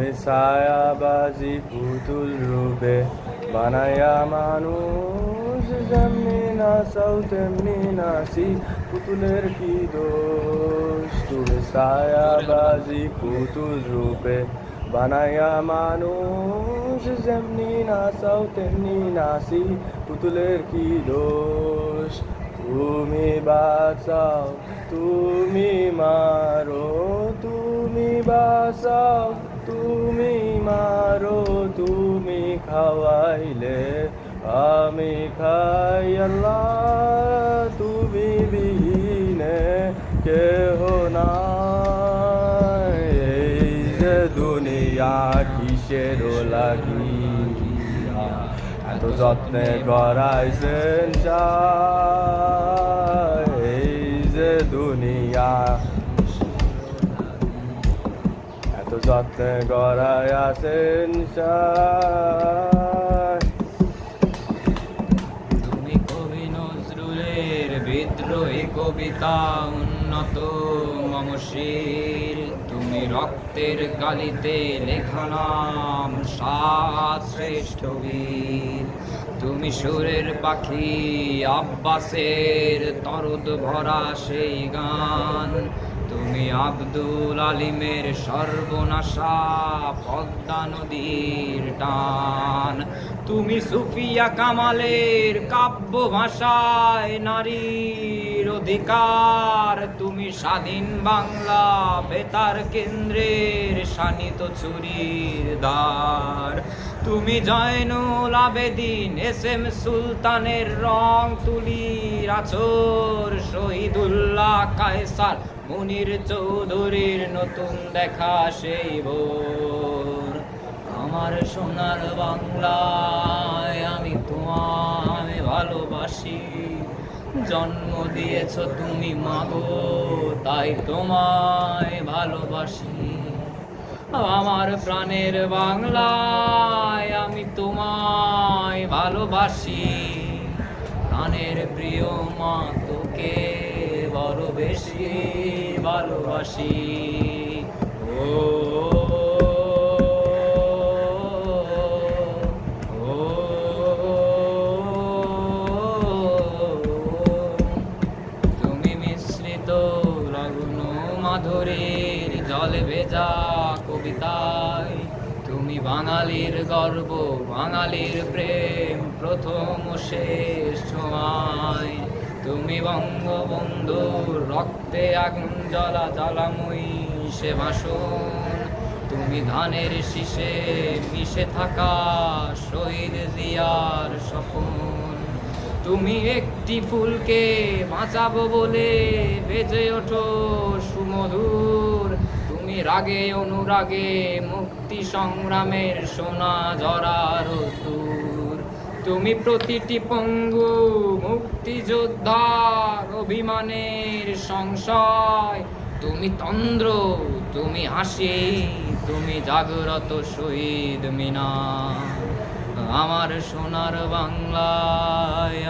তুমি ছায়াবাজি পুতুল রূপে বানায়া মানুষ, যেমনি নাচাও তেমনি নাচি, পুতুলের কি দোষ? তুমি ছায়াবাজি পুতুল রূপে বানায়া মানুষ, যেমনি নাচাও তেমনি নাচি, পুতুলের কি দোষ? তুমি বাঁচাও, তুমি মারো, তুমি বাঁচাও, তুমি মারো, তুমি খাওয়াইলে আমি খাই, আল্লাহ তুমি বিহীনে কেহ নাই। এই যে দুনিয়া কিসের লাগিয়া এত যত্নে গড়াইছেন চাই, এই যে দুনিয়া এত যত্নে গড়াইছেন চাই। তুমি কবি নজরুলের বিদ্রোহী কবিতা উন্নত মমশির, তুমি রক্তের কালিতে লেখা নাম সাত শ্রেষ্ঠ বীর। তুমি সুরের পাখি আব্বাসের তরুদ ভরা সেই গান, তুমি আব্দুল আলিমের সর্বনাশা পদ্মা নদীর টান। তুমি সুফিয়া কামালের কাব্য ভাষায় নারীর অধিকার, তুমি স্বাধীন বাংলা বেতার কেন্দ্রের শানিত চুরির দ্বার। তুমি জয়নুল আবেদিন এস এম সুলতানের রং তুলির আছর, শহীদুল্লাহ কায়সার মুনির চৌধুরীর নতুন দেখা সেই ভোর। আমার সোনার বাংলায় আমি তোমায় ভালোবাসি, জন্ম দিয়েছ তুমি মাগো তাই তোমায় ভালোবাসি। আমার প্রাণের বাংলায় আমি তোমায় ভালোবাসি, প্রাণের প্রিয় মা তোকে বড় বেশি ভালোবাসি। ও তুমি মিশ্রিত লগ্ন মাধুরীর জলে ভেজা কবিতায়, তুমি বাঙালির গর্ব বাঙালির প্রেম প্রথম ও শেষ ছোঁয়ায়। তুমি বঙ্গবন্ধুর রক্তে আগুন জ্বালা জ্বালাময়ী সে ভাষণ, তুমি ধানের শীষে মিশে থাকা শহীদ জিয়ার স্বপন। তুমি একটি ফুলকে বাঁচাবো বলে বেজে ওঠো সুমধুর, তুমি রাগে অনুরাগে মুক্তি সংগ্রামের সোনা জরার দূর। তুমি প্রতিটি পঙ্গু মুক্তিযোদ্ধার অভিমানের সংশয়, তুমি তন্দ্র তুমি হাসি তুমি জাগ্রত শহীদ মিনার। আমার সোনার বাংলায়